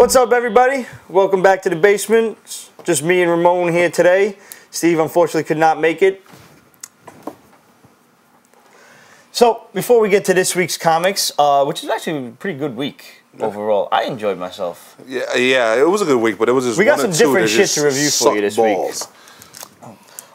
What's up, everybody? Welcome back to the basement. It's just me and Ramon here today. Steve unfortunately could not make it. So, before we get to this week's comics, which is actually a pretty good week overall, I enjoyed myself. Yeah, it was a good week, but it was just we got some different shit to review for you this week.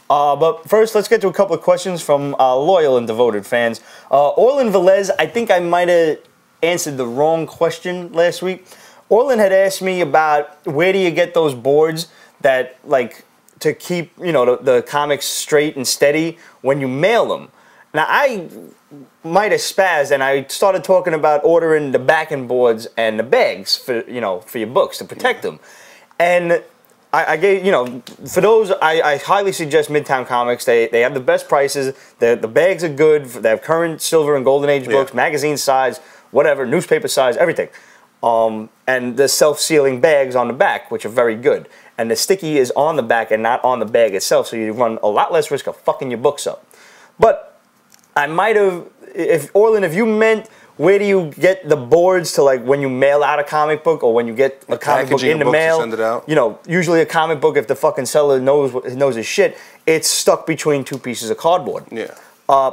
But first, let's get to a couple of questions from loyal and devoted fans. Orlin Velez, I think I might have answered the wrong question last week. Orlin had asked me about where do you get those boards that, like, to keep, you know, the comics straight and steady when you mail them. Now, I might have spazzed, and I started talking about ordering the backing boards and the bags for, you know, for your books to protect them. And I gave, you know, for those, I highly suggest Midtown Comics. They have the best prices. The bags are good. They have current Silver and Golden Age books, magazine size, whatever, newspaper size, everything. And the self-sealing bags on the back, which are very good. And the sticky is on the back and not on the bag itself, so you run a lot less risk of fucking your books up. But I might have, Orlin, if you meant where do you get the boards to, like, when you mail out a comic book or when you get a comic book in the mail, send it out. You know, usually a comic book, if the fucking seller knows his shit, it's stuck between two pieces of cardboard. Yeah.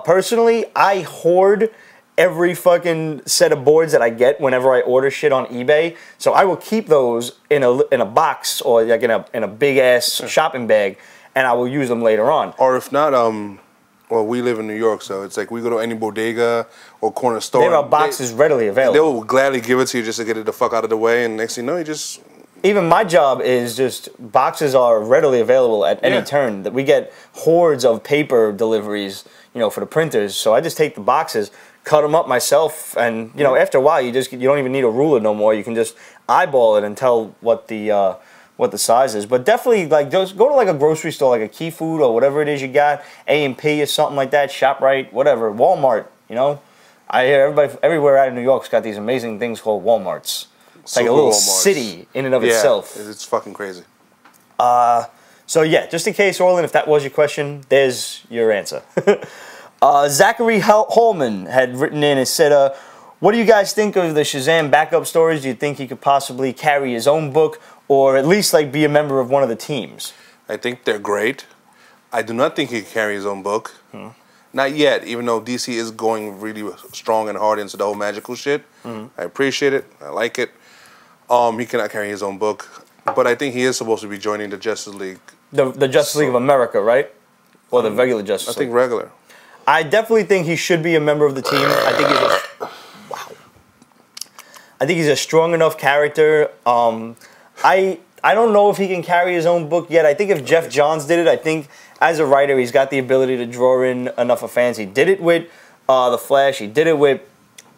Personally, I hoard every fucking set of boards that I get whenever I order shit on eBay. So I will keep those in a box or like in a big ass shopping bag, and I will use them later on. Or if not, well, we live in New York, so it's like we go to any bodega or corner store. There are boxes readily available. They will gladly give it to you just to get it the fuck out of the way, and next thing you know, you just... Even my job is just boxes are readily available at any turn. That we get hordes of paper deliveries, you know, for the printers. So I just take the boxes, cut them up myself, and you know, after a while, you don't even need a ruler no more. You can just eyeball it and tell what the size is. But definitely, like, just go to like a grocery store, like a Key Food or whatever it is you got, A&P or something like that, ShopRite, whatever, Walmart. You know, I hear everybody everywhere out of New York's got these amazing things called Walmarts. It's like a little city in and of itself. It's fucking crazy. So yeah, just in case, Orlin, if that was your question, there's your answer. Zachary Holman had written in and said, what do you guys think of the Shazam backup stories? Do you think he could possibly carry his own book or at least like be a member of one of the teams? I think they're great. I do not think he can carry his own book. Not yet, even though DC is going really strong and hard into the whole magical shit. I appreciate it. I like it. He cannot carry his own book. But I think he is supposed to be joining the Justice League. The Justice League of America, right? Or the regular Justice League? I think regular. I definitely think he should be a member of the team. I think he's I think he's a strong enough character. I don't know if he can carry his own book yet. I think if Jeff Johns did it, I think as a writer, he's got the ability to draw in enough of fans. He did it with The Flash. He did it with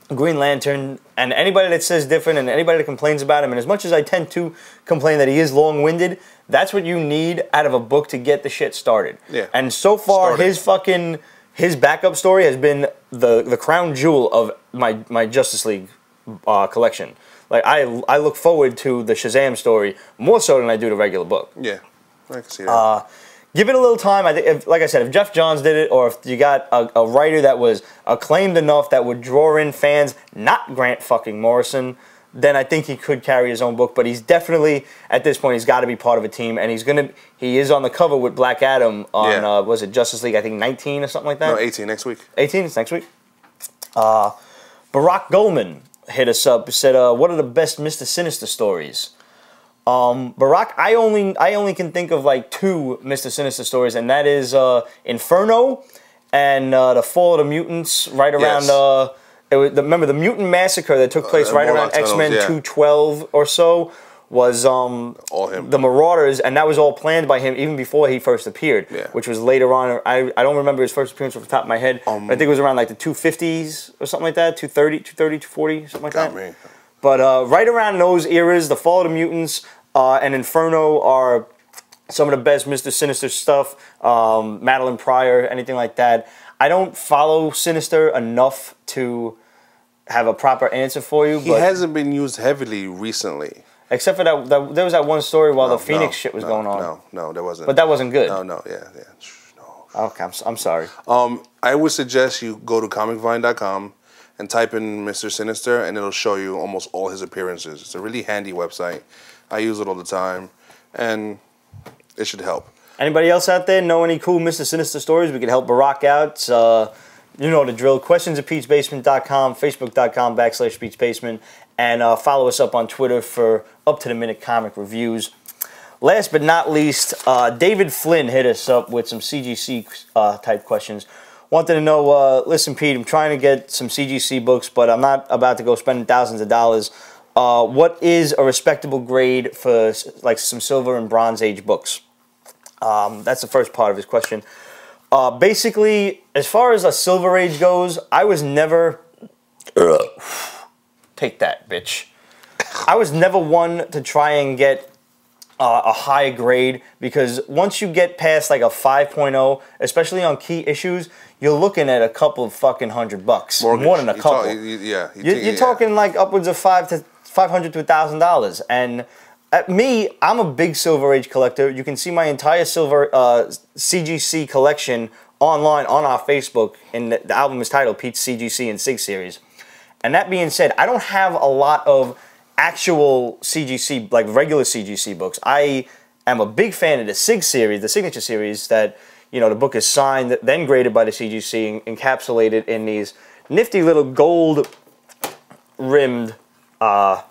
Green Lantern. And anybody that says different and anybody that complains about him, and as much as I tend to complain that he is long-winded, that's what you need out of a book to get the shit started. Yeah. And so far, his backup story has been the crown jewel of my Justice League collection. Like, I look forward to the Shazam story more so than I do the regular book. Yeah, I can see that. Give it a little time. I think, like I said, if Jeff Johns did it, or if you got a writer that was acclaimed enough that would draw in fans, not Grant fucking Morrison, then I think he could carry his own book. But he's definitely, at this point, he's got to be part of a team, and he is on the cover with Black Adam on was it Justice League? I think 19 or something like that. No, 18 next week. 18, it's next week. Barack Goldman hit us up, said, what are the best Mr. Sinister stories? Barack, I only can think of like two Mr. Sinister stories, and that is Inferno and the Fall of the Mutants right around remember the Mutant Massacre that took place right around X-Men 212 or so was all him. The Marauders, and that was all planned by him even before he first appeared, which was later on. I don't remember his first appearance off the top of my head, but I think it was around like the 250s or something like that, 230, 240, something like that. But right around those eras, the Fall of the Mutants and Inferno are some of the best Mr. Sinister stuff. Madeline Pryor, anything like that. I don't follow Sinister enough to have a proper answer for you. He hasn't been used heavily recently. Except for that there was that one story while the Phoenix shit was going on. No, there wasn't. But that wasn't good. No, No. Okay, I'm sorry. I would suggest you go to comicvine.com and type in Mr. Sinister, and it'll show you almost all his appearances. It's a really handy website. I use it all the time, and it should help. Anybody else out there know any cool Mr. Sinister stories? We can help Barack out. You know the drill. Questions at Pete'sBasement.com, Facebook.com/Pete'sBasement, and follow us up on Twitter for up-to-the-minute comic reviews. Last but not least, David Flynn hit us up with some CGC type questions. Wanted to know, listen, Pete, I'm trying to get some CGC books, but I'm not about to go spend thousands of dollars. What is a respectable grade for like some Silver and Bronze Age books? That's the first part of his question. Basically, as far as a Silver Age goes, I was never... Take that, bitch. I was never one to try and get a high grade, because once you get past like a 5.0, especially on key issues, you're looking at a couple of fucking $100. Mortgage. More than a couple. You're talking like upwards of $500 to $1,000. And I'm a big Silver Age collector. You can see my entire Silver CGC collection online on our Facebook, and the album is titled Pete's CGC and SIG Series. And that being said, I don't have a lot of actual CGC, like regular CGC books. I am a big fan of the SIG series, the Signature series, that, you know, the book is signed, then graded by the CGC, encapsulated in these nifty little gold rimmed, labels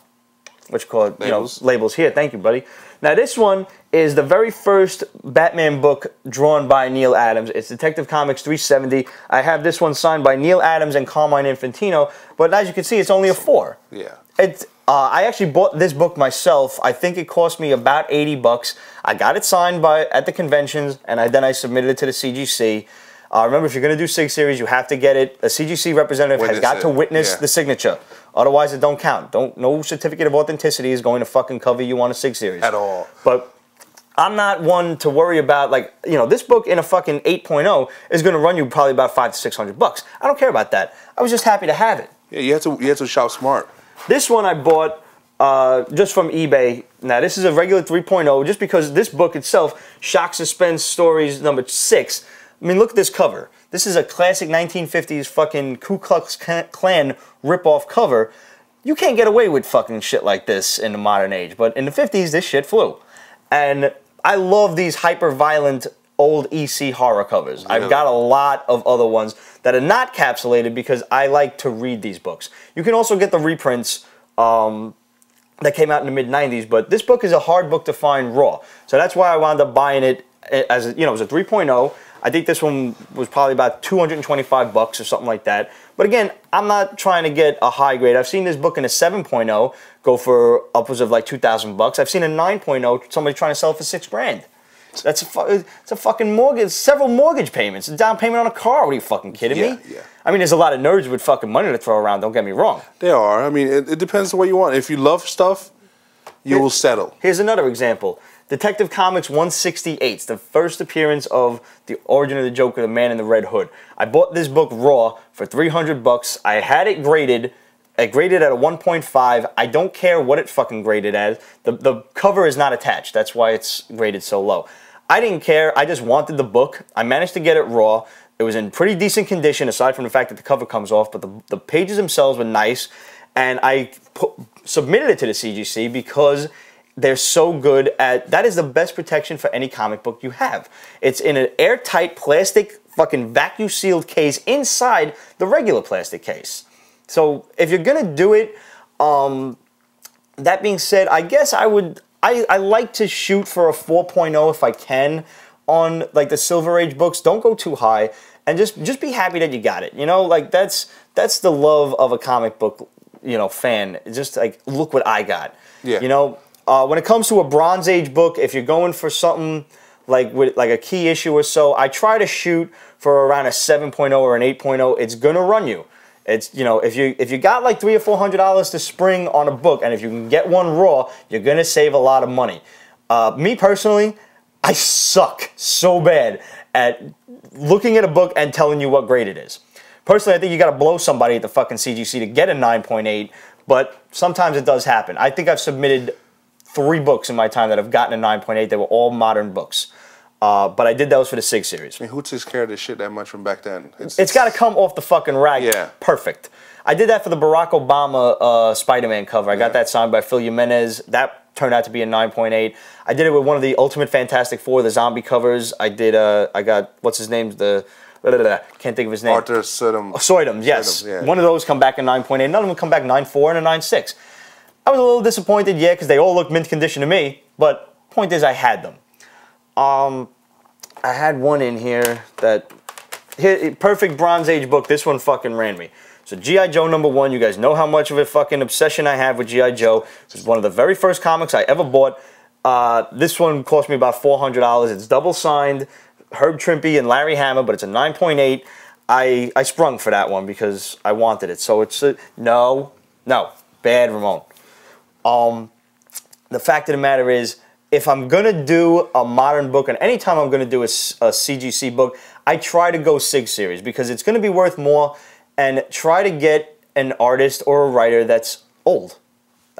here. Thank you, buddy. Now this one is the very first Batman book drawn by Neil Adams. It's Detective Comics 370. I have this one signed by Neil Adams and Carmine Infantino, but as you can see, it's only a 4. Yeah. I actually bought this book myself. I think it cost me about $80. I got it signed at the conventions, and then I submitted it to the CGC. Remember, if you're going to do SIG series, you have to get it. A CGC representative has got to witness the signature. Otherwise, it don't count. No certificate of authenticity is going to fucking cover you on a SIG series. At all. But I'm not one to worry about, like, you know, this book in a fucking 8.0 is going to run you probably about $500 to $600. I don't care about that. I was just happy to have it. Yeah, you have to shop smart. This one I bought just from eBay. Now, this is a regular 3.0, just because this book itself, Shock Suspense Stories number 6. I mean, look at this cover. This is a classic 1950s fucking Ku Klux Klan rip-off cover. You can't get away with fucking shit like this in the modern age, but in the 50s, this shit flew. And I love these hyper-violent old EC horror covers. Yeah. I've got a lot of other ones that are not capsulated because I like to read these books. You can also get the reprints that came out in the mid-90s, but this book is a hard book to find raw. So that's why I wound up buying it as, you know, it was a 3.0. I think this one was probably about $225 or something like that. But again, I'm not trying to get a high grade. I've seen this book in a 7.0 go for upwards of like $2,000. I've seen a 9.0 somebody trying to sell it for $6,000. It's a fucking mortgage, several mortgage payments, a down payment on a car. What are you fucking kidding me? Yeah. I mean, there's a lot of nerds with fucking money to throw around. Don't get me wrong. There are. I mean, it depends on what you want. If you love stuff, you will settle. Here's another example. Detective Comics 168, the first appearance of the origin of the Joker, the Man in the Red Hood. I bought this book raw for $300. I had it graded. I graded at a 1.5. I don't care what it fucking graded as. The cover is not attached. That's why it's graded so low. I didn't care. I just wanted the book. I managed to get it raw. It was in pretty decent condition, aside from the fact that the cover comes off, but the pages themselves were nice. And I submitted it to the CGC because they're so good at... That is the best protection for any comic book you have. It's in an airtight plastic fucking vacuum-sealed case inside the regular plastic case. So if you're going to do it, that being said, I guess I would... I like to shoot for a 4.0 if I can on like the Silver Age books. Don't go too high, and just be happy that you got it. You know, like that's the love of a comic book, you know, fan. Just like, look what I got. Yeah. You know, when it comes to a Bronze Age book, if you're going for something like with like a key issue or so, I try to shoot for around a 7.0 or an 8.0. It's gonna run you. It's, you know, if you got like $300 or $400 to spring on a book, and if you can get one raw, you're gonna save a lot of money. Me personally, I suck so bad at looking at a book and telling you what grade it is. Personally, I think you gotta blow somebody at the fucking CGC to get a 9.8, but sometimes it does happen. I think I've submitted 3 books in my time that have gotten a 9.8. They were all modern books. But I did those for the SIG series. I mean, who takes care of this shit that much from back then? It's got to come off the fucking rack. Yeah. Perfect. I did that for the Barack Obama Spider-Man cover. I got that signed by Phil Jimenez. That turned out to be a 9.8. I did it with one of the Ultimate Fantastic Four, the zombie covers. I did, I got, what's his name? Can't think of his name. Arthur Soydum. Soydum, yes. Soydum, yeah. One of those come back in 9.8. None of them come back 9.4 and a 9.6. I was a little disappointed, yeah, because they all look mint condition to me. But point is, I had them. I had one in here that, perfect Bronze Age book. This one fucking ran me. So G.I. Joe #1, you guys know how much of a fucking obsession I have with G.I. Joe. This is one of the very first comics I ever bought. This one cost me about $400. It's double signed, Herb Trimpe and Larry Hama, but it's a 9.8. I sprung for that one because I wanted it. So it's no, bad Ramon. The fact of the matter is, if I'm going to do a modern book, and anytime I'm going to do a CGC book, I try to go SIG series because it's going to be worth more, and try to get an artist or a writer that's old.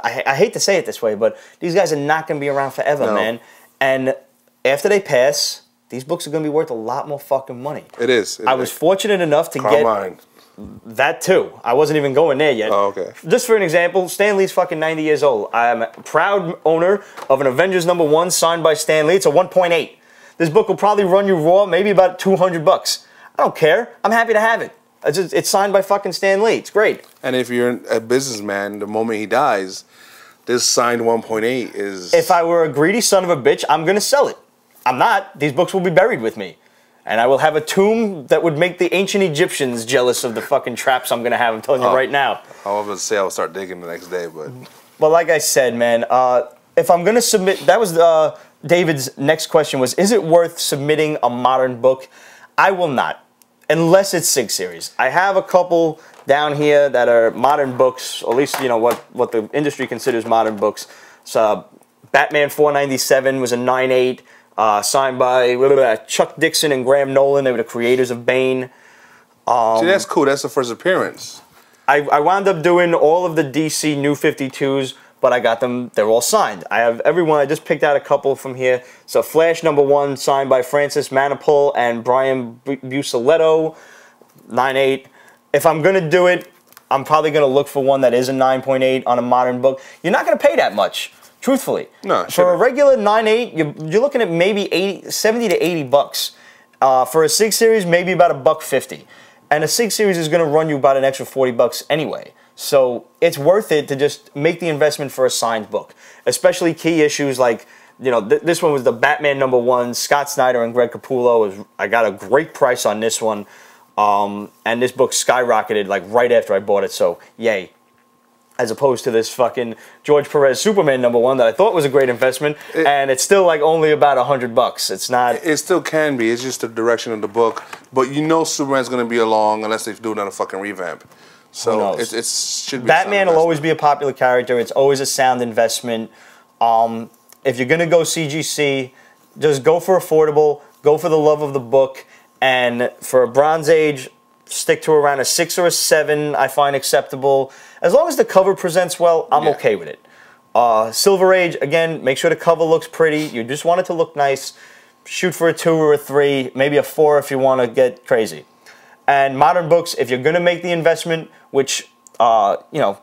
I hate to say it this way, but these guys are not going to be around forever, man. And after they pass, these books are going to be worth a lot more fucking money. It is. I was fortunate enough to get that too. I wasn't even going there yet. Oh, okay. Just for an example, Stan Lee's fucking 90 years old. I am a proud owner of an Avengers #1 signed by Stan Lee. It's a 1.8. This book will probably run you raw, maybe about $200. I don't care. I'm happy to have it. It's signed by fucking Stan Lee. It's great. And if you're a businessman, the moment he dies, this signed 1.8 is... If I were a greedy son of a bitch, I'm going to sell it. I'm not. These books will be buried with me. And I will have a tomb that would make the ancient Egyptians jealous of the fucking traps I'm going to have. I'm telling you right now. I was going to say I'll start digging the next day, but... Well, like I said, man, if I'm going to submit... That was David's next question was, is it worth submitting a modern book? I will not. Unless it's SIG series. I have a couple down here that are modern books, or at least, you know, what the industry considers modern books. So, Batman 497 was a 9.8, signed by Chuck Dixon and Graham Nolan. They were the creators of Bane. See, that's cool. That's the first appearance. I wound up doing all of the DC New 52s, but I got them, they're all signed. I have everyone, I just picked out a couple from here. So Flash #1, signed by Francis Manapul and Brian Buccellato, 9.8. If I'm going to do it, I'm probably going to look for one that is a 9.8 on a modern book. You're not going to pay that much, truthfully. No, for a regular 9.8, you're looking at maybe 70 to 80 bucks. For a SIG series, maybe about $1.50. And a SIG series is going to run you about an extra 40 bucks anyway. So it's worth it to just make the investment for a signed book, especially key issues like, you know, this one was the Batman #1, Scott Snyder and Greg Capullo. I got a great price on this one, and this book skyrocketed like right after I bought it, so yay. As opposed to this fucking George Perez Superman #1 that I thought was a great investment, and it's still like only about $100. It's not. It still can be. It's just the direction of the book, but you know Superman's going to be along unless they do another fucking revamp. So it should be. Batman will always be a popular character. It's always a sound investment. If you're gonna go CGC, just go for affordable. Go for the love of the book. And for a Bronze Age, stick to around a 6 or a 7. I find acceptable. As long as the cover presents well, I'm okay with it. Silver Age, again, make sure the cover looks pretty. You just want it to look nice. Shoot for a 2 or a 3, maybe a 4 if you want to get crazy. And modern books, if you're going to make the investment, which, you know,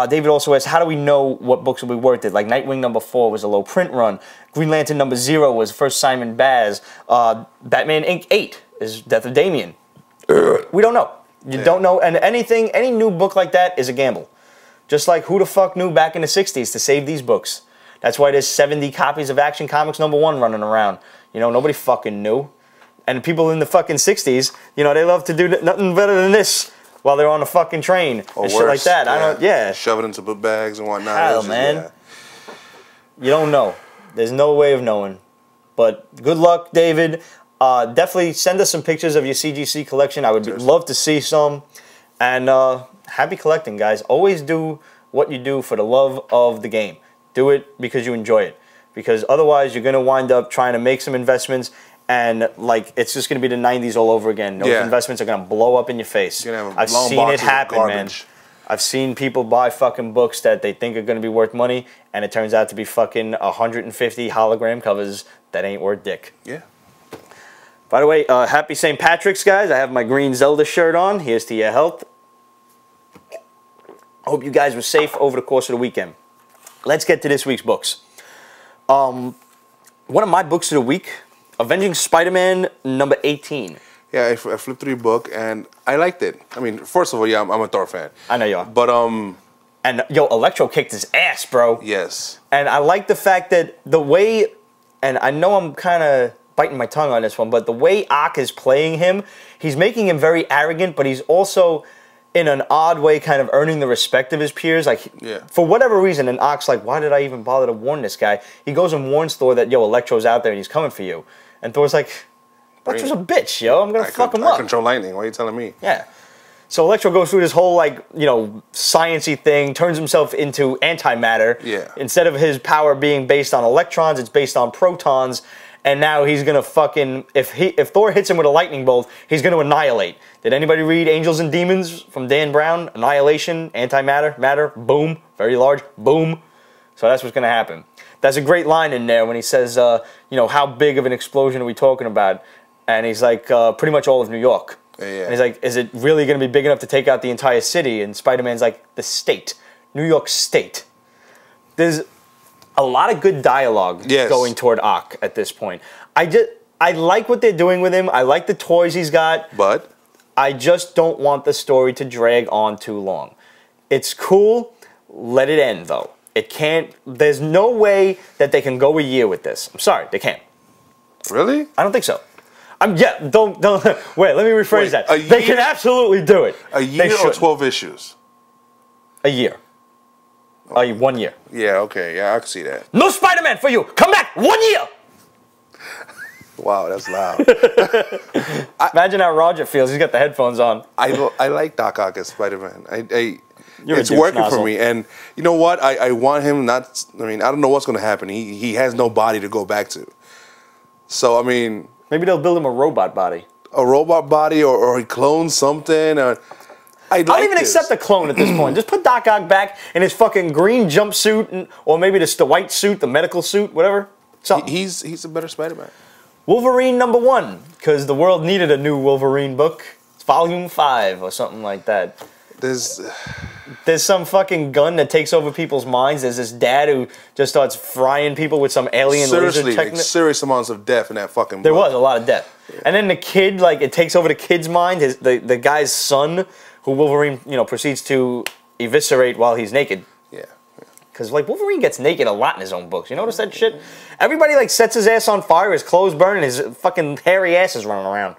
David also asks, how do we know what books will be worth it? Like Nightwing #4 was a low print run. Green Lantern #0 was first Simon Baz. Batman Inc. 8 is Death of Damian. We don't know. You don't know. And any new book like that is a gamble. Just like who the fuck knew back in the 60s to save these books? That's why there's 70 copies of Action Comics #1 running around. You know, nobody fucking knew. And people in the fucking 60s, you know, they love to do nothing better than this while they're on a fucking train or shit like that. Shove it into book bags and whatnot. Hell, man. You don't know. There's no way of knowing. But good luck, David. Definitely send us some pictures of your CGC collection. I would love to see some. And happy collecting, guys. Always do what you do for the love of the game. Do it because you enjoy it. Because otherwise, you're going to wind up trying to make some investments, and like it's just going to be the 90s all over again. Those investments are going to blow up in your face. I've seen it happen, man. I've seen people buy fucking books that they think are going to be worth money, and it turns out to be fucking 150 hologram covers that ain't worth dick. Yeah. By the way, happy St. Patrick's, guys. I have my green Zelda shirt on. Here's to your health. Hope you guys were safe over the course of the weekend. Let's get to this week's books. One of my books of the week, Avenging Spider-Man number 18. Yeah, I flipped through your book, and I liked it. I mean, first of all, yeah, I'm a Thor fan. I know you are. But, And, yo, Electro kicked his ass, bro. yes. And I like the fact that the way, and I know I'm kind of biting my tongue on this one, but the way Ock is playing him, he's making him very arrogant, but he's also, in an odd way, kind of earning the respect of his peers. Like, for whatever reason, and Ock's like, why did I even bother to warn this guy? He goes and warns Thor that, yo, Electro's out there and he's coming for you. And Thor's like, Electro's a bitch, yo. I'm going to fuck him up. I control lightning. Why are you telling me? Yeah. So Electro goes through this whole, like, you know, science-y thing, turns himself into antimatter. Yeah. Instead of his power being based on electrons, it's based on protons. And now he's going to fucking, if Thor hits him with a lightning bolt, he's going to annihilate. Did anybody read Angels and Demons from Dan Brown? Annihilation, antimatter, matter, boom, very large, boom. So that's what's going to happen. That's a great line in there when he says, you know, how big of an explosion are we talking about? And he's like, pretty much all of New York. Yeah. And he's like, is it really going to be big enough to take out the entire city? And Spider-Man's like, the state. New York State. There's a lot of good dialogue going toward Ock at this point. I like what they're doing with him. I like the toys he's got. But? I just don't want the story to drag on too long. It's cool. Let it end, though. It can't. There's no way that they can go a year with this. I'm sorry, they can't. Really? I don't think so. Don't. Wait, let me rephrase that. They can absolutely do it. A year or 12 issues? A year. 1 year. Yeah, okay. Yeah, I can see that. No Spider-Man for you. Come back. 1 year. Wow, that's loud. Imagine how Roger feels. He's got the headphones on. I like Doc Ock as Spider-Man. It's working for me. And you know what? I want him not... I mean, I don't know what's going to happen. He has no body to go back to. So, I mean... Maybe they'll build him a robot body. A robot body, or he clones something. I don't even accept a clone at this point. Just put Doc Ock back in his fucking green jumpsuit, or maybe just the white suit, the medical suit, whatever. Something. He's a better Spider-Man. Wolverine number 1, because the world needed a new Wolverine book. It's volume 5 or something like that. There's some fucking gun that takes over people's minds. There's this dad who just starts frying people with some alien laser technique. Like serious amounts of death in that fucking book. There was a lot of death. Yeah. And then the kid, like, it takes over the kid's mind. The guy's son, who Wolverine, you know, proceeds to eviscerate while he's naked. Yeah. Because, like, Wolverine gets naked a lot in his own books. You notice that shit? Everybody, like, sets his ass on fire, his clothes burn, and his fucking hairy ass is running around.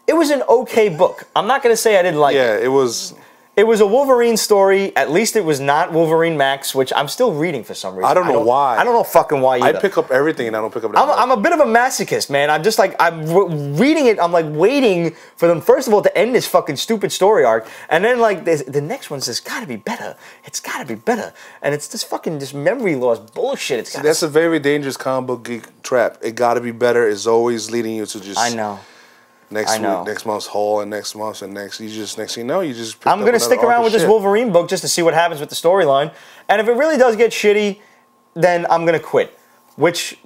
It was an okay book. I'm not going to say I didn't like it. Yeah, it was... It was a Wolverine story. At least it was not Wolverine Max, which I'm still reading for some reason. I don't know why. I don't know fucking why either. I pick up everything and I don't pick up that I'm a bit of a masochist, man. I'm just like, I'm reading it. I'm like waiting for them, first of all, to end this fucking stupid story arc. And then like the next one says, gotta be better. It's gotta be better. And it's this fucking just memory loss bullshit. That's a very dangerous comic book geek trap. It gotta be better is always leading you to just... I know. Next week, next month's haul, and next month, and next. Next thing you know, you just. I'm gonna stick around with this Wolverine book just to see what happens with the storyline, and if it really does get shitty, then I'm gonna quit. Which,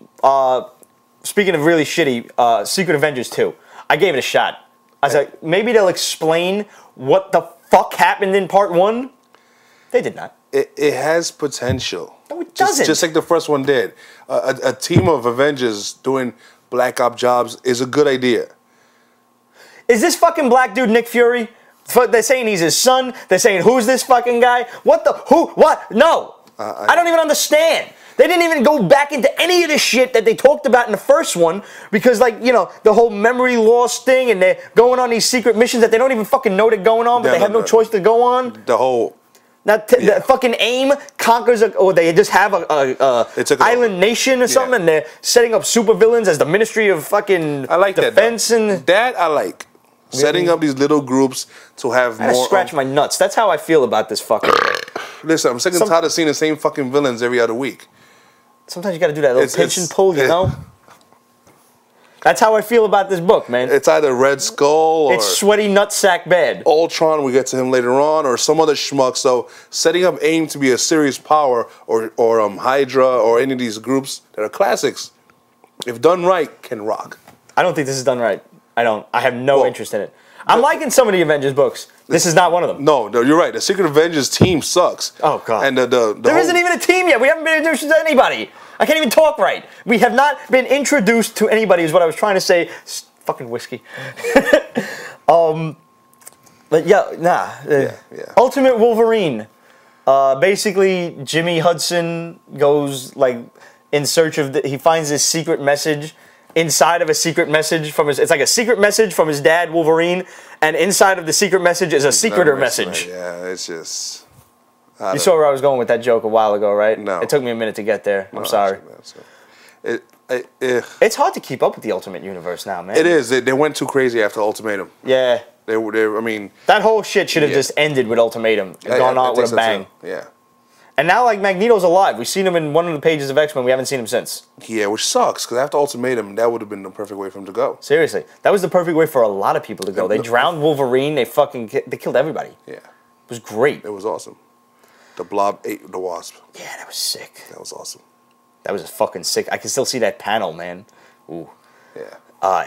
speaking of really shitty, Secret Avengers 2, I gave it a shot. I was like, maybe they'll explain what the fuck happened in Part 1. They did not. It has potential. No, it doesn't. Just like the first one did. A team of Avengers doing Black Ops jobs is a good idea. Is this fucking black dude Nick Fury? They're saying he's his son. They're saying, who's this fucking guy? What the? Who? What? No. I don't even understand. They didn't even go back into any of the shit that they talked about in the first one because, like, you know, the whole memory loss thing and they're going on these secret missions that they don't even fucking know they're going on, but they have no choice to go on. The whole... Now, the fucking AIM conquers, or they just have a island nation or something, and they're setting up supervillains as the Ministry of fucking Defense. That I like. Really? Setting up these little groups to have more... I scratch my nuts. That's how I feel about this fucking thing. Listen, I'm sick and tired of seeing the same fucking villains every other week. Sometimes you got to do that little pinch and pull, you know? That's how I feel about this book, man. It's either Red Skull or... It's sweaty nutsack bad. Ultron, we get to him later on, or some other schmuck. So setting up AIM to be a serious power, or Hydra, or any of these groups that are classics, if done right, can rock. I don't think this is done right. I don't. I have no interest in it. I'm liking some of the Avengers books. This is not one of them. No, you're right. The Secret Avengers team sucks. Oh, God. And there isn't even a team yet. We haven't been introduced to anybody. I can't even talk right. We have not been introduced to anybody is what I was trying to say. Fucking whiskey. But yeah, nah. Ultimate Wolverine. Basically, Jimmy Hudson goes like in search of he finds this secret message inside of a secret message from his. It's like a secret message from his dad, Wolverine, and inside of the secret message is a secreter message. Yeah, it's just. You saw where I was going with that joke a while ago, right? No. It took me a minute to get there. I'm sorry. It's hard to keep up with the Ultimate Universe now, man. It is. They went too crazy after Ultimatum. Yeah. I mean, that whole shit should have just ended with Ultimatum and gone out with a bang. Yeah. And now, like, Magneto's alive. We've seen him in one of the pages of X-Men. We haven't seen him since. Yeah, which sucks, because after Ultimatum, that would have been the perfect way for him to go. Seriously. That was the perfect way for a lot of people to go. They drowned Wolverine. They killed everybody. Yeah. It was great. It was awesome. The Blob ate the Wasp. Yeah, that was sick. That was awesome. That was fucking sick. I can still see that panel, man. Ooh. Yeah.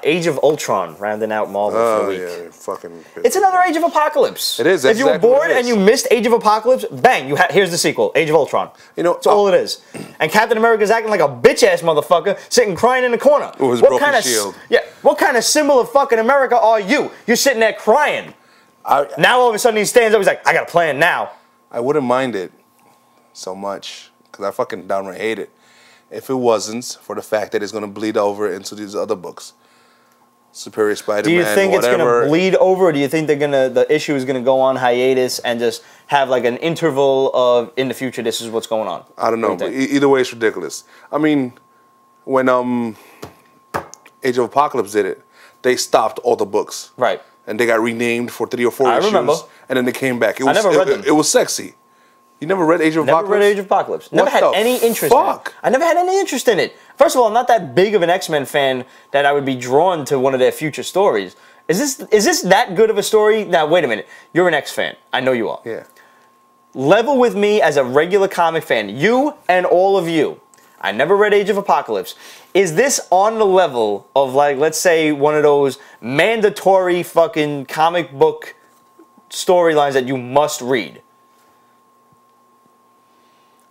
Age of Ultron, rounding out Marvel for the week. Yeah, fucking. It's another Age of Apocalypse. It is. If you were bored and you missed Age of Apocalypse, bang! Here's the sequel, Age of Ultron. You know, that's all it is. And Captain America's acting like a bitch ass motherfucker, sitting crying in the corner. With his broken shield. Yeah. What kind of symbol of fucking America are you? You're sitting there crying. Now all of a sudden he stands up. He's like, I got a plan now. I wouldn't mind it so much because I fucking downright hate it if it wasn't for the fact that it's going to bleed over into these other books. Superior Spider-Man, do you think it's going to bleed over, or do you think the issue is going to go on hiatus and just have like an interval of, in the future, this is what's going on? I don't know, but either way, it's ridiculous. I mean, when Age of Apocalypse did it, they stopped all the books. Right. And they got renamed for 3 or 4 issues. I remember. And then they came back. I never read them. It was sexy. You never read Age of Apocalypse? Never read Age of Apocalypse. Never had any interest in it. I never had any interest in it. First of all, I'm not that big of an X-Men fan that I would be drawn to one of their future stories. Is this that good of a story? Now, wait a minute. You're an X fan. I know you are. Yeah. Level with me as a regular comic fan. You and all of you. I never read Age of Apocalypse. Is this on the level of, like, let's say, one of those mandatory fucking comic book storylines that you must read?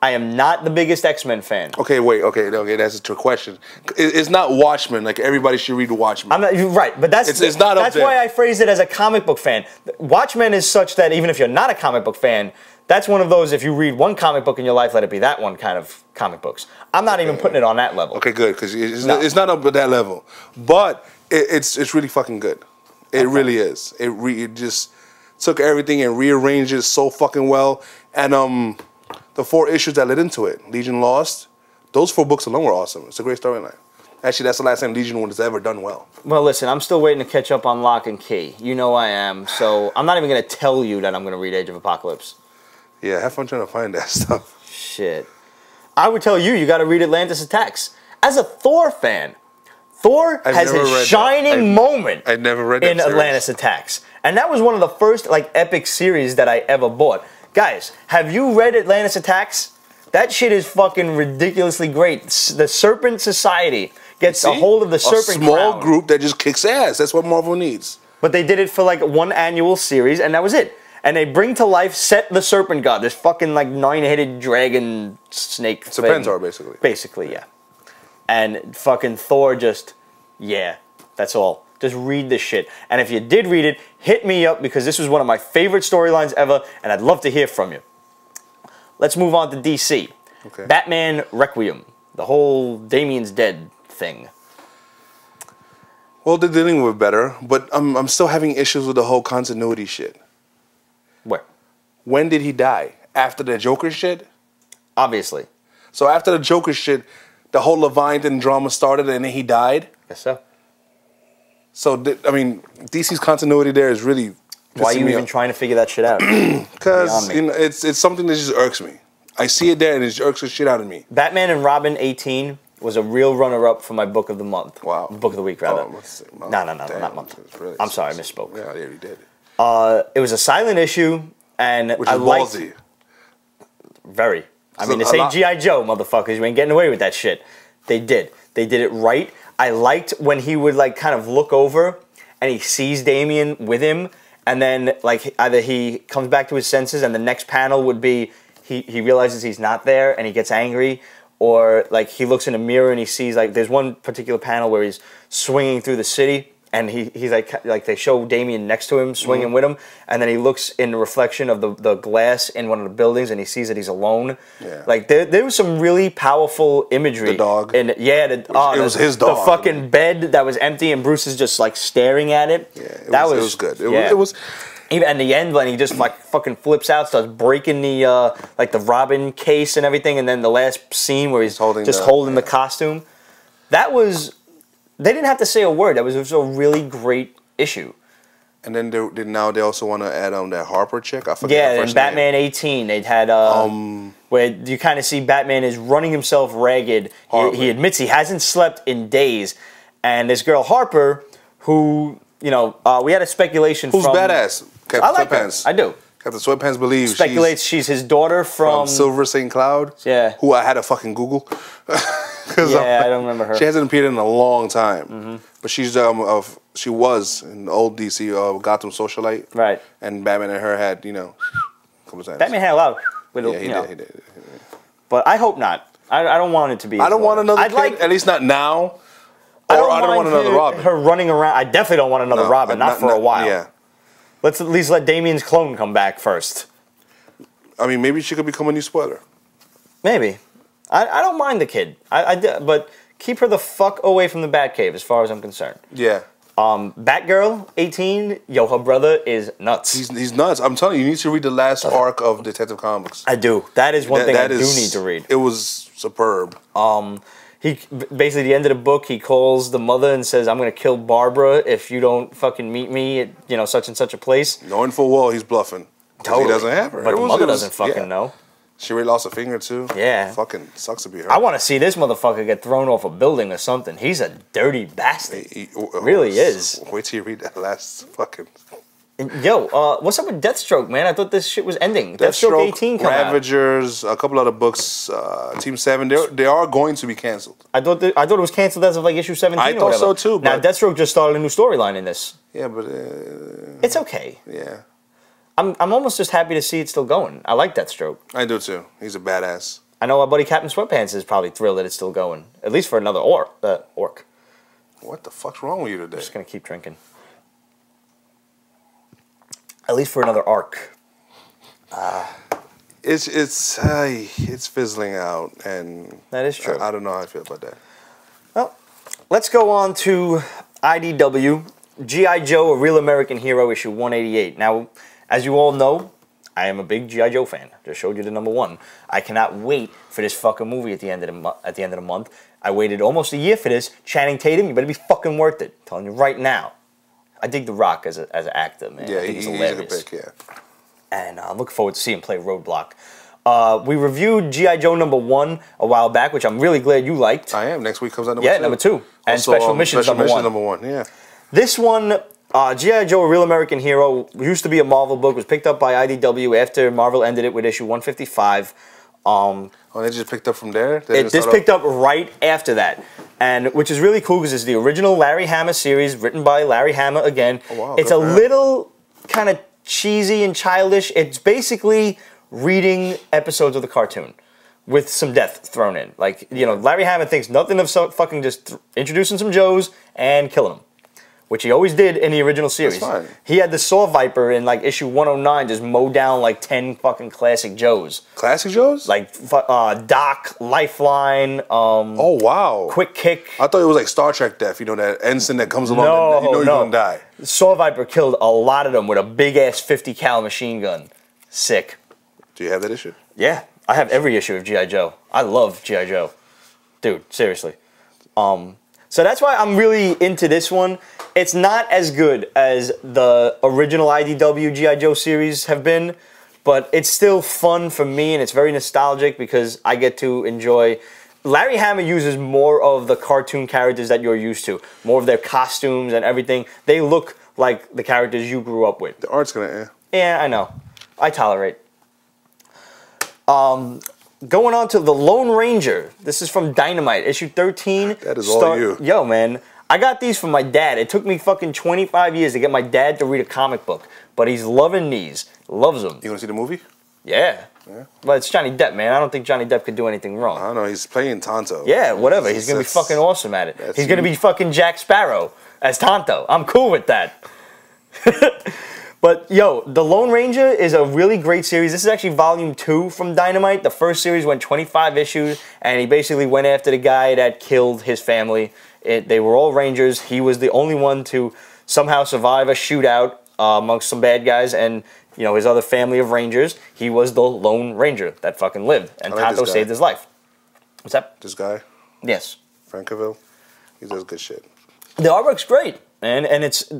I am not the biggest X-Men fan. Okay, wait. Okay, that's a trick question. It's not Watchmen. Like, everybody should read Watchmen. I'm not, you're right, but that's not up there. That's why I phrased it as a comic book fan. Watchmen is such that even if you're not a comic book fan, that's one of those, if you read one comic book in your life, let it be that one kind of comic books. I'm not even putting it on that level. Okay, good, because it's not up at that level. But it's really fucking good. It really is. It just took everything and rearranged it so fucking well. And the 4 issues that led into it, Legion Lost, those 4 books alone were awesome. It's a great storyline. Actually, that's the last time Legion was ever done well. Well, listen, I'm still waiting to catch up on Lock and Key. You know I am, so I'm not even going to tell you that I'm going to read Age of Apocalypse. Yeah, have fun trying to find that stuff. Shit. I would tell you got to read Atlantis Attacks. As a Thor fan, Thor has his shining moment I never read that in Atlantis Attacks. And that was one of the first like epic series that I ever bought. Guys, have you read Atlantis Attacks? That shit is fucking ridiculously great. The Serpent Society gets a hold of the Serpent Crown. A small group that just kicks ass. That's what Marvel needs. But they did it for like 1 annual series, and that was it. And they bring to life Set the Serpent God, this fucking like 9-headed dragon snake thing. Serpentor, basically. Basically, yeah. And fucking Thor just, yeah, that's all. Just read this shit. And if you did read it, hit me up because this was one of my favorite storylines ever, and I'd love to hear from you. Let's move on to DC. Okay. Batman Requiem. The whole Damian's dead thing. Well, they're dealing with it better, but I'm still having issues with the whole continuity shit. Where? When did he die? After the Joker shit? Obviously. So after the Joker shit, the whole Leviathan drama started and then he died? Guess so. So, I mean, DC's continuity there is really... Why are you even trying to figure that shit out? Because it's something that just irks me. I see it there and it just irks the shit out of me. Batman and Robin 18 was a real runner-up for my book of the month. Wow. Book of the week, rather. Oh, no, not month. Really I'm sorry, I misspoke. Yeah, you did. It was a silent issue, and which is ballsy. Very. I mean, this ain't G.I. Joe, motherfuckers. You ain't getting away with that shit. They did. They did it right. I liked when he would like kind of look over and he sees Damian with him, and then like either he comes back to his senses and the next panel would be he realizes he's not there and he gets angry, or like he looks in a mirror and he sees like there's one particular panel where he's swinging through the city and he's like they show Damian next to him swinging with him, and then he looks in the reflection of the glass in one of the buildings and he sees that he's alone. Yeah. Like there was some really powerful imagery. The dog. And yeah, it was his dog. The fucking bed that was empty and Bruce is just like staring at it. Yeah, it was good. It was. Even at the end, when he just like fucking flips out, starts breaking the like the Robin case and everything, and then the last scene where he's holding the costume, that was, they didn't have to say a word. That was a really great issue. And then they also want to add that Harper chick. I forget. Yeah, in Batman 18, they'd had where you kind of see Batman is running himself ragged. He admits he hasn't slept in days, and this girl Harper, who we had a speculation. Who's badass? Captain I like Sweatpants. her. I do. Captain Sweatpants believes speculates she's his daughter from Silver St. Cloud. Yeah. Who I had to fucking Google. Yeah, I don't remember her. She hasn't appeared in a long time. But she's she was in the old DC Gotham socialite. Right. And Batman and her had a couple times. Batman had a lot. Yeah, he did. But I hope not. I don't want it to be. I don't want another kid, at least not now. I don't want another Robin. Her running around. I definitely don't want another Robin. Not for a while. Yeah. Let's at least let Damian's clone come back first. I mean, maybe she could become a new spoiler. Maybe. I don't mind the kid. But keep her the fuck away from the Batcave as far as I'm concerned. Yeah. Batgirl, 18, her brother is nuts. He's nuts. I'm telling you, you need to read the last arc of Detective Comics. I do. That is one thing I do need to read. It was superb. He basically, at the end of the book, he calls the mother and says, "I'm going to kill Barbara if you don't fucking meet me at such and such a place." Knowing full well he's bluffing. Totally. He doesn't have her. But the mother doesn't fucking know. She already lost a finger too. Yeah. Fucking sucks to be her. I want to see this motherfucker get thrown off a building or something. He's a dirty bastard. He really is. Wait till you read that last fucking... Yo, what's up with Deathstroke, man? I thought this shit was ending. Deathstroke 18 come Ravagers, a couple other books, Team 7, they are going to be canceled. I thought it was canceled as of like issue 17 I thought so too. Now, Deathstroke just started a new storyline in this. Yeah, but... it's okay. Yeah. I'm almost just happy to see it still going. I like Deathstroke. I do too. He's a badass. I know our buddy Captain Sweatpants is probably thrilled that it's still going. At least for another orc. What the fuck's wrong with you today? I'm just going to keep drinking. At least for another arc. It's fizzling out, and that is true. I don't know how I feel about that. Well, let's go on to IDW, G.I. Joe: A Real American Hero, issue 188. Now, as you all know, I am a big G.I. Joe fan. Just showed you the #1. I cannot wait for this fucking movie at the end of the month. I waited almost a year for this. Channing Tatum, you better be fucking worth it. I'm telling you right now. I dig The Rock as an actor, man. Yeah, I think he's hilarious. a pick, yeah. And I'm looking forward to seeing him play Roadblock. We reviewed G.I. Joe #1 a while back, which I'm really glad you liked. I am. Next week comes out #2. Yeah, #2. And also, Special Missions #1. Yeah. This one, G.I. Joe: A Real American Hero, used to be a Marvel book, was picked up by IDW after Marvel ended it with issue 155. They just picked up from there? This picked up right after that, and which is really cool because it's the original Larry Hama series written by Larry Hama again. Oh, wow, it's a little kind of cheesy and childish. It's basically reading episodes of the cartoon with some death thrown in. Like, Larry Hama thinks nothing of fucking just introducing some Joes and killing them. Which he always did in the original series. That's fine. He had the Saw Viper in like issue 109 just mow down like 10 fucking classic Joes. Classic Joes? Like Doc, Lifeline, oh wow. Quick Kick. I thought it was like Star Trek death, that ensign that comes along and you're gonna die. Saw Viper killed a lot of them with a big ass 50 cal machine gun. Sick. Do you have that issue? Yeah. I have every issue of G.I. Joe. I love G.I. Joe. Dude, seriously. So that's why I'm really into this one. It's not as good as the original IDW G.I. Joe series have been, but it's still fun for me, and it's very nostalgic because I get to enjoy... Larry Hama uses more of the cartoon characters that you're used to, more of their costumes and everything. They look like the characters you grew up with. The art's gonna... Yeah, I know. I tolerate. going on to The Lone Ranger. This is from Dynamite, issue 13. That is all you. Yo, man. I got these from my dad. It took me fucking 25 years to get my dad to read a comic book. But he's loving these. Loves them. You want to see the movie? Yeah. But it's Johnny Depp, man. I don't think Johnny Depp could do anything wrong. I don't know. He's playing Tonto. Yeah, whatever. He's going to be fucking awesome at it. He's going to be fucking Jack Sparrow as Tonto. I'm cool with that. But, yo, The Lone Ranger is a really great series. This is actually volume 2 from Dynamite. The first series went 25 issues, and he basically went after the guy that killed his family. They were all Rangers. He was the only one to somehow survive a shootout amongst some bad guys, and, you know, his other family of Rangers. He was the Lone Ranger that fucking lived, and Tonto saved his life. What's that? This guy? Yes. Francoville? He does good shit. The artwork's great. And it's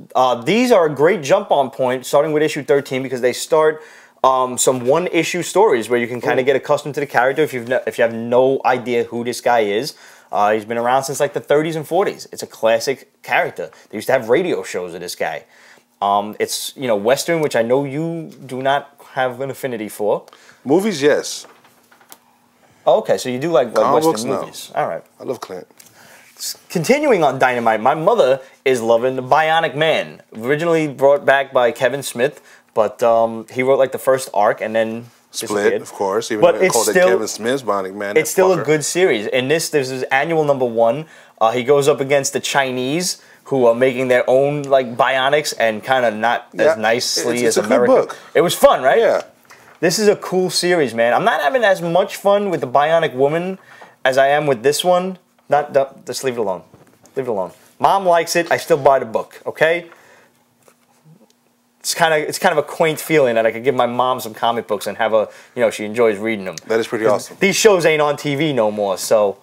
these are a great jump-on point, starting with issue 13, because they start some one-issue stories where you can kind of get accustomed to the character if you have no idea who this guy is. He's been around since like the 30s and 40s. It's a classic character. They used to have radio shows of this guy. It's, you know, Western, which I know you do not have an affinity for. Movies, yes. Oh, okay, so you do like Western movies. No. All right. I love Clint. Continuing on Dynamite, my mother is loving the Bionic Man. Originally brought back by Kevin Smith, but he wrote like the first arc and then Split, of course. Even but though they called it Kevin Smith's Bionic Man. It's still a good series. In this is annual #1. He goes up against the Chinese, who are making their own like bionics and kind of not as nicely as America. Good book. It was fun, right? Yeah. This is a cool series, man. I'm not having as much fun with the Bionic Woman as I am with this one. Just leave it alone. Leave it alone. Mom likes it. I still buy the book. Okay. It's kind of a quaint feeling that I could give my mom some comic books and have she enjoys reading them. That is pretty awesome. These shows ain't on TV no more, so.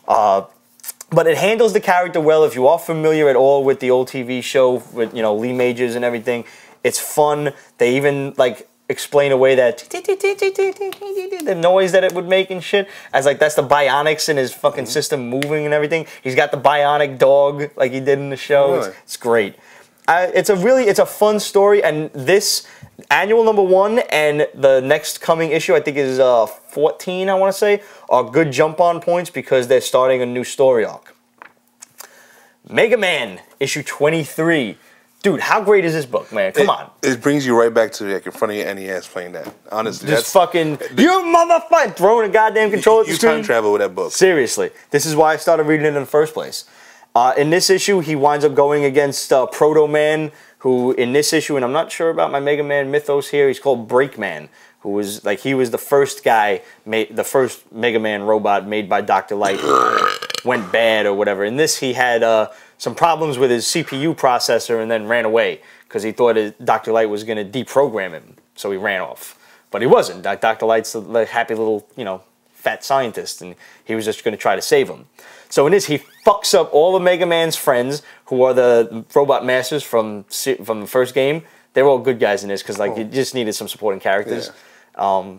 But it handles the character well. If you are familiar at all with the old TV show with Lee Majors and everything, it's fun. They even like explain away that the noise that it would make and shit as like that's the bionics in his fucking system moving and everything. He's got the bionic dog like he did in the show. Really? It's great. It's a fun story, and this annual #1 and the next coming issue, I think is 14, I want to say, are good jump-on points because they're starting a new story arc. Mega Man, issue 23. Dude, how great is this book, man? Come on. It brings you right back to like in front of your NES playing that. Honestly, just fucking, you motherfucker, throwing a goddamn controller at the screen. You time travel with that book. Seriously. This is why I started reading it in the first place. In this issue, he winds up going against Proto Man, who in this issue, and I'm not sure about my Mega Man mythos here, he's called Breakman, who was like he was the first guy, the first Mega Man robot made by Dr. Light, went bad or whatever. In this, he had some problems with his CPU processor and then ran away because he thought Dr. Light was going to deprogram him, so he ran off. But he wasn't. Dr. Light's the happy little, fat scientist, and he was just going to try to save him. So in this, he fucks up all of Mega Man's friends, who are the robot masters from the first game. They were all good guys in this because you just needed some supporting characters. Yeah.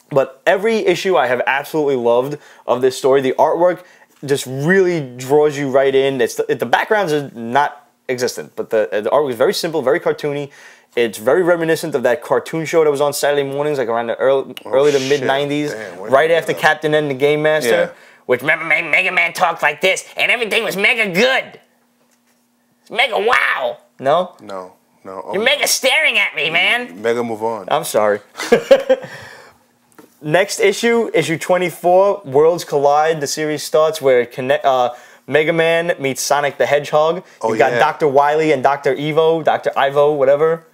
But every issue I have absolutely loved of this story. The artwork just really draws you right in. The backgrounds are not existent, but the artwork is very simple, very cartoony. It's very reminiscent of that cartoon show that was on Saturday mornings, like around the early to mid '90s, right after Captain N the Game Master. Yeah. Which remember Mega Man talked like this, and everything was mega good. Mega wow. No? No. You're mega staring at me, man. Mega move on. I'm sorry. Next issue, issue 24, Worlds Collide. The series starts where Mega Man meets Sonic the Hedgehog. You've got Dr. Wily and Dr. Ivo, whatever.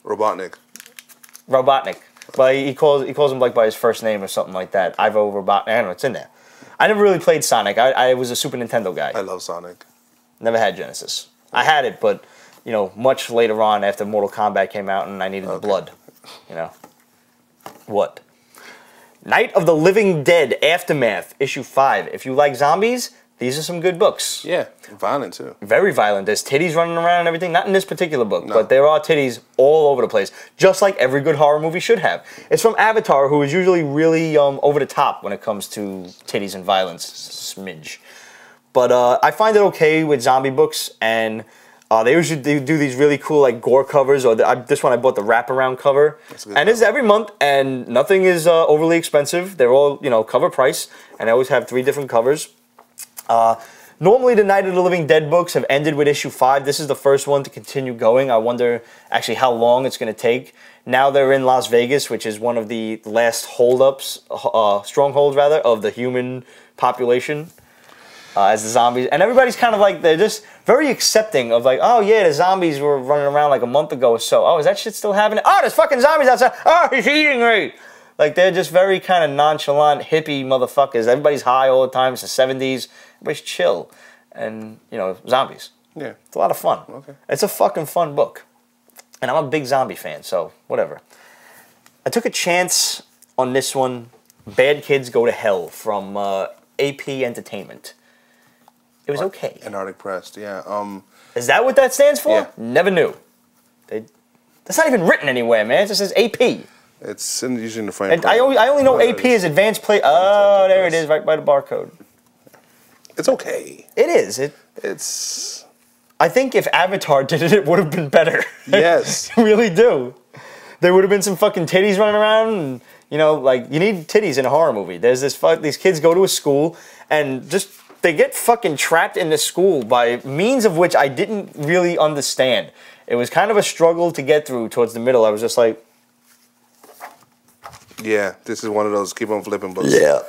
Robotnik. But he calls him like by his first name or something like that. Ivo Robotnik. I don't know, it's in there. I never really played Sonic. I was a Super Nintendo guy. I love Sonic. Never had Genesis. I had it, but, much later on after Mortal Kombat came out and I needed the blood. What? Night of the Living Dead, Aftermath, issue 5. If you like zombies, these are some good books. Yeah, violent too. Very violent. There's titties running around and everything. Not in this particular book, but there are titties all over the place. Just like every good horror movie should have. It's from Avatar, who is usually really over the top when it comes to titties and violence. Smidge. But I find it okay with zombie books, and They usually do these really cool like gore covers, or this one I bought the wraparound cover, and it's every month, and nothing is overly expensive. They're all cover price, and I always have 3 different covers. Normally the Night of the Living Dead books have ended with issue 5. This is the first one to continue going. I wonder actually how long it's going to take. Now they're in Las Vegas, which is one of the last strongholds rather, of the human population. As the zombies, and everybody's kind of like, they're just very accepting of like, oh yeah, the zombies were running around like a month ago or so. Oh, is that shit still happening? Oh, there's fucking zombies outside. Oh, he's eating me. Like, they're just very kind of nonchalant, hippie motherfuckers. Everybody's high all the time. It's the 70s. Everybody's chill. And, zombies. Yeah. It's a lot of fun. Okay. It's a fucking fun book. And I'm a big zombie fan, so whatever. I took a chance on this one, Bad Kids Go to Hell, from AP Entertainment. It was okay. And Arctic Press, yeah. Is that what that stands for? Yeah. Never knew. That's not even written anywhere, man. It just says AP. It's usually in the frame. And I only know AP is Advanced Play. Oh, there it is, right by the barcode. It's okay. It is. It's. I think if Avatar did it, it would have been better. Yes. I really do. There would have been some fucking titties running around, and like, you need titties in a horror movie. There's these kids go to a school and just. They get fucking trapped in the school by means of which I didn't really understand. It was kind of a struggle to get through towards the middle. I was just like... Yeah, this is one of those keep on flipping books. Yeah.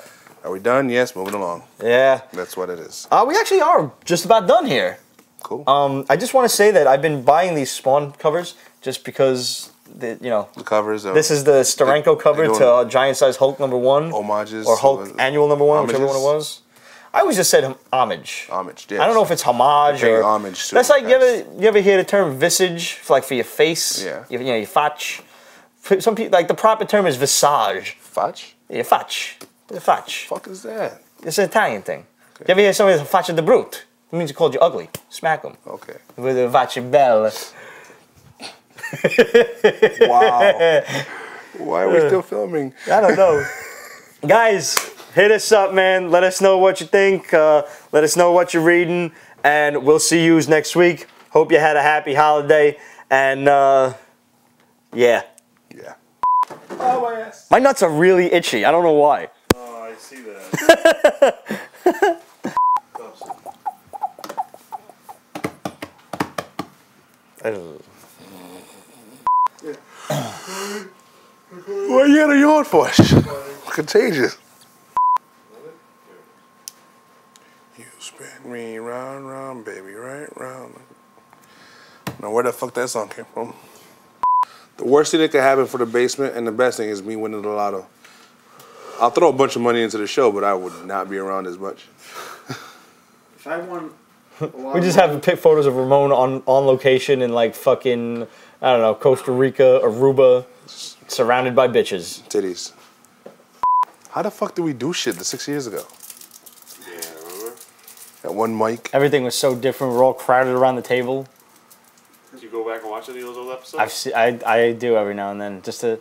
Are we done? Yes, moving along. Yeah. That's what it is. We actually are just about done here. Cool. I just want to say that I've been buying these Spawn covers just because, the covers. This is the Steranko cover to Giant Size Hulk #1. Homages. Or Hulk Annual #1, homages. whichever one it was. I always just said homage. Homage, yes. I don't know if it's homage or homage. That's like you ever hear the term visage for your face? Yeah. Your fach. Some people like the proper term is visage. Fach? Yeah, fach. The fach. Fuck is that? It's an Italian thing. Okay. You ever hear somebody say faccia de brute? It means he called you ugly. Smack him. Okay. With a faccia bella. Wow. Why are we still filming? I don't know. Guys. Hit us up, man. Let us know what you think. Let us know what you're reading. And we'll see you next week. Hope you had a happy holiday. And, yeah. Yeah. Oh, my ass. My nuts are really itchy. I don't know why. Oh, I see that. What are you gonna yawn for? Contagious. Spin me round, round, baby, right round. Now, where the fuck that song came from? The worst thing that could happen for the basement, and the best thing is me winning the lotto. I'll throw a bunch of money into the show, but I would not be around as much. If I won we just have pic photos of Ramon on location in like fucking, I don't know, Costa Rica, Aruba, surrounded by bitches. Titties. How the fuck did we do shit 6 years ago? That one mic. Everything was so different. We're all crowded around the table. Did you go back and watch any of those old episodes? I do every now and then just to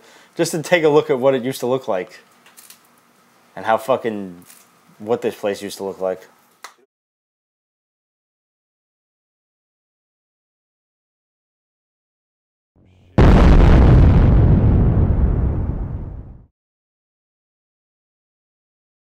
take a look at what it used to look like, and how fucking what this place used to look like.